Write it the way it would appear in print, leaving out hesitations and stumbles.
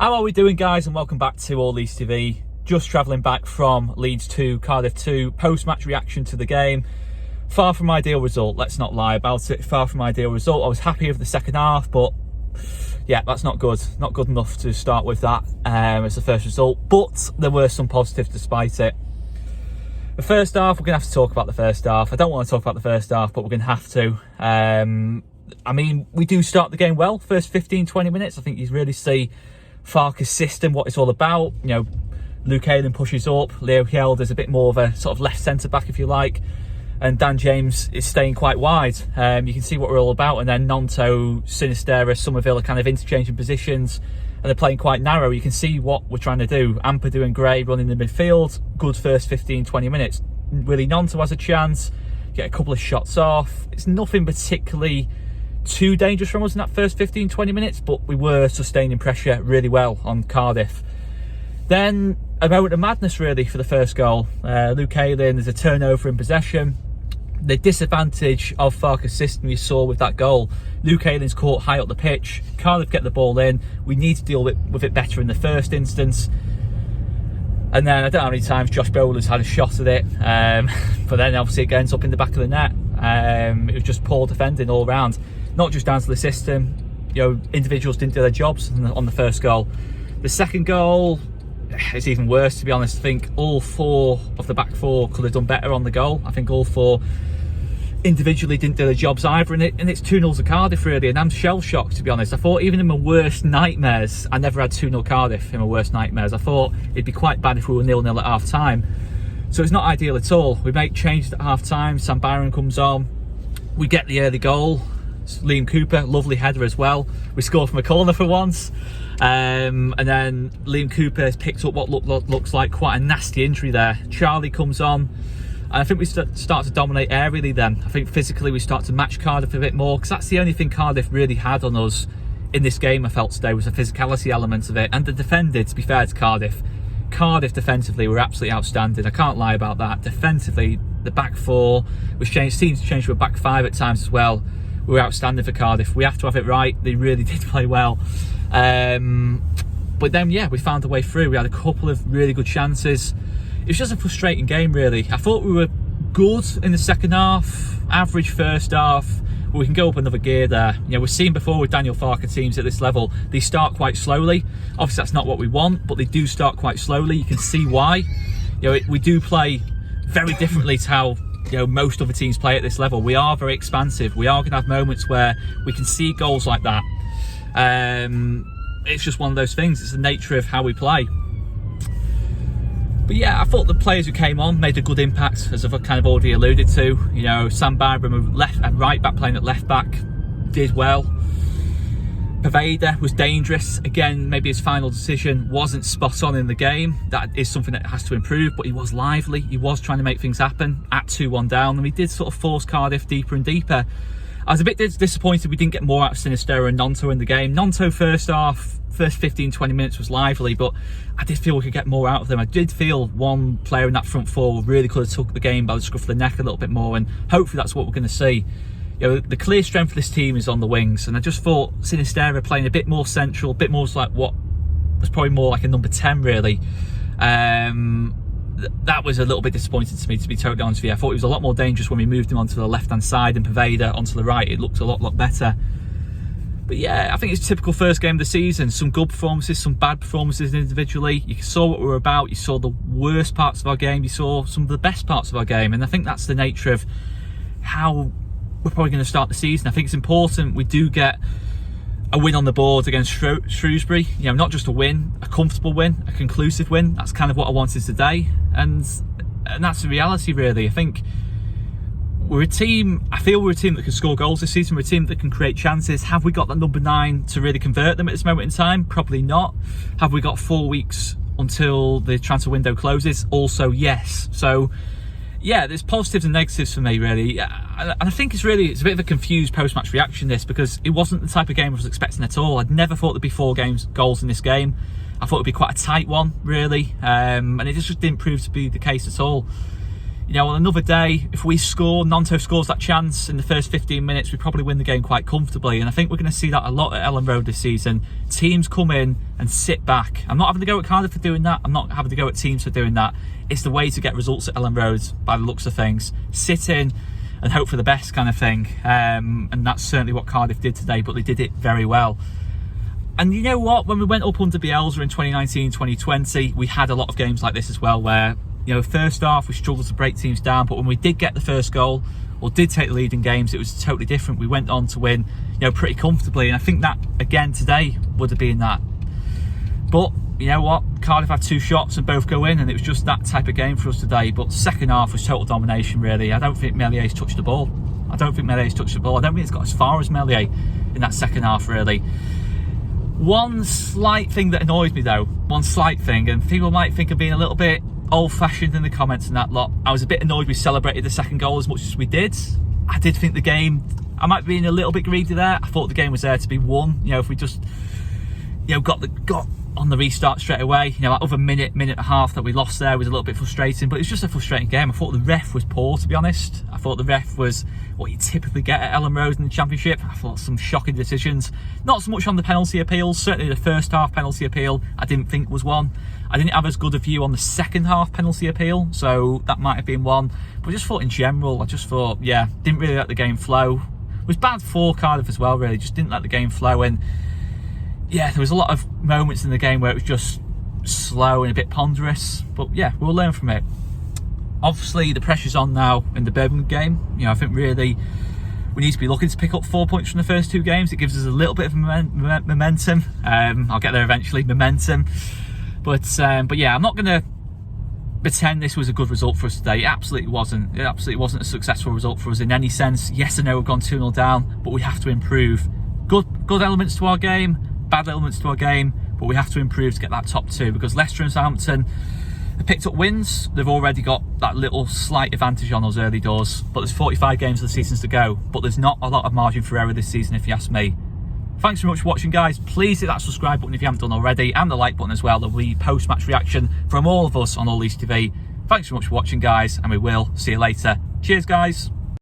How are we doing, guys? And welcome back to All Leeds TV. Just travelling back from Leeds 2, Cardiff 2, post-match reaction to the game. Far from ideal result, let's not lie about it. Far from ideal result. I was happy with the second half, but yeah, that's not good. Not good enough to start with that as the first result. But there were some positives despite it. The first half, we're going to have to talk about the first half. I don't want to talk about the first half, but we're going to have to. I mean, we do start the game well. First 15-20 minutes, I think you really see Farke's system, what it's all about. You know, Luke Ayling pushes up, Leo Hjeld is a bit more of a sort of left centre back, if you like, and Dan James is staying quite wide. You can see what we're all about, and then Nonto, Sinisterra, Somerville are kind of interchanging positions, and they're playing quite narrow. You can see what we're trying to do. Ampadu and Gray running the midfield. Good first 15-20 minutes. Really, Nonto has a chance, get a couple of shots off. It's nothing particularly too dangerous from us in that first 15-20 minutes, but we were sustaining pressure really well on Cardiff. Then a moment of madness really for the first goal. Luke Ayling, there's a turnover in possession. The disadvantage of Farke's system you saw with that goal. Luke Ayling's caught high up the pitch. Cardiff get the ball in. We need to deal with it better in the first instance. And then I don't know how many times Josh Bowler's had a shot at it, but then obviously it ends up in the back of the net. It was just poor defending all round. Not just down to the system, you know, individuals didn't do their jobs on the first goal. The second goal, it's even worse, to be honest. I think all four of the back four could have done better on the goal. I think all four individually didn't do their jobs either, and it's 2-0 to Cardiff really, and I'm shell-shocked, to be honest. I thought even in my worst nightmares, I never had 2-0 Cardiff in my worst nightmares. I thought it'd be quite bad if we were 0-0 at half time. So it's not ideal at all. We make changes at half time. Sam Byron comes on, we get the early goal. Liam Cooper, lovely header as well. We score from a corner for once, and then Liam Cooper has picked up what looks like quite a nasty injury there. Charlie comes on, and I think we start to dominate aerially then. I think physically we start to match Cardiff a bit more, because that's the only thing Cardiff really had on us in this game, I felt today, was the physicality element of it. And the defending, to be fair to Cardiff defensively were absolutely outstanding. I can't lie about that. Defensively, the back four was changed, seemed to change to a back five at times as well. We were outstanding for Cardiff. We have to have it right. They really did play well. But then, yeah, we found a way through. We had a couple of really good chances. It was just a frustrating game, really. I thought we were good in the second half, average first half, but we can go up another gear there. You know, we've seen before with Daniel Farke teams at this level, they start quite slowly. Obviously, that's not what we want, but they do start quite slowly. You can see why. You know, we do play very differently to how, you know, most other teams play at this level. We are very expansive. We are going to have moments where we can see goals like that. It's just one of those things. It's the nature of how we play. But yeah, I thought the players who came on made a good impact, as I've kind of already alluded to. You know, Sam Byram, a right back playing at left back, did well. Pervader was dangerous. Again, maybe his final decision wasn't spot on in the game. That is something that has to improve, but he was lively. He was trying to make things happen at 2-1 down, and he did sort of force Cardiff deeper and deeper. I was a bit disappointed we didn't get more out of Sinisterra and Nonto in the game. Nonto first 15-20 minutes was lively, but I did feel we could get more out of them. I did feel one player in that front four really could have took the game by the scruff of the neck a little bit more, and hopefully that's what we're going to see. You know, the clear strength of this team is on the wings, and I just thought Sinisterra playing a bit more central, a bit more like what was probably more like a number 10 really. That was a little bit disappointing to me, to be totally honest with you. I thought he was a lot more dangerous when we moved him onto the left-hand side and Pervader onto the right. It looked a lot better. But yeah, I think it's a typical first game of the season. Some good performances, some bad performances individually. You saw what we were about. You saw the worst parts of our game. You saw some of the best parts of our game. And I think that's the nature of how we're probably going to start the season. I think it's important we do get a win on the board against Shrewsbury. You know, not just a win, a comfortable win, a conclusive win. That's kind of what I wanted today, and that's the reality really. I think we're a team, I feel we're a team that can score goals this season. We're a team that can create chances. Have we got that number 9 to really convert them at this moment in time? Probably not. Have we got 4 weeks until the transfer window closes? Also yes. So yeah, there's positives and negatives for me really, and I think it's a bit of a confused post-match reaction this, because it wasn't the type of game I was expecting at all. I'd never thought there'd be 4 goals in this game. I thought it'd be quite a tight one really, and it just didn't prove to be the case at all. You know, on another day, if we score, Nanto scores that chance in the first 15 minutes, we probably win the game quite comfortably. And I think we're going to see that a lot at Ellen Road this season. Teams come in and sit back. I'm not having to go at Cardiff for doing that. I'm not having to go at teams for doing that. It's the way to get results at Ellen Road by the looks of things. Sit in and hope for the best kind of thing. And that's certainly what Cardiff did today, but they did it very well. And you know what? When we went up under Bielsa in 2019, 2020, we had a lot of games like this as well, where, you know, first half we struggled to break teams down, but when we did get the first goal or did take the lead in games, it was totally different. We went on to win, you know, pretty comfortably, and I think that again today would have been that. But you know what, Cardiff had 2 shots and both go in, and it was just that type of game for us today. But second half was total domination, really. I don't think Mellier's touched the ball. I don't think it's got as far as Meslier in that second half, really. One slight thing that annoys me though, and people might think of being a little bit old-fashioned in the comments and that lot. I was a bit annoyed we celebrated the second goal as much as we did. I did think the game, I might be being a little bit greedy there. I thought the game was there to be won. You know, if we just, you know, got on the restart straight away. You know, that other minute and a half that we lost there was a little bit frustrating, but it was just a frustrating game. I thought the ref was poor, to be honest. I thought the ref was what you typically get at Ellen Road in the Championship. I thought some shocking decisions. Not so much on the penalty appeals. Certainly the first half penalty appeal I didn't think was one. I didn't have as good a view on the second half penalty appeal, so that might have been one. But I just thought in general, yeah, didn't really let the game flow. It was bad for Cardiff as well, really. Just didn't let the game flow, and yeah, there was a lot of moments in the game where it was just slow and a bit ponderous. But yeah, we'll learn from it. Obviously, the pressure's on now in the Birmingham game. You know, I think really we need to be looking to pick up 4 points from the first 2 games. It gives us a little bit of momentum. I'll get there eventually, momentum. But yeah, I'm not going to pretend this was a good result for us today. It absolutely wasn't. It absolutely wasn't a successful result for us in any sense. Yes, I know we've gone 2-0 down, but we have to improve. Good elements to our game, bad elements to our game, but we have to improve to get that top 2, because Leicester and Southampton have picked up wins. They've already got that little slight advantage on us early doors, but there's 45 games of the seasons to go, but there's not a lot of margin for error this season, if you ask me. Thanks very much for watching, guys. Please hit that subscribe button if you haven't done already, and the like button as well. There'll be post-match reaction from all of us on All Leeds TV. Thanks very much for watching, guys, and we will see you later. Cheers, guys.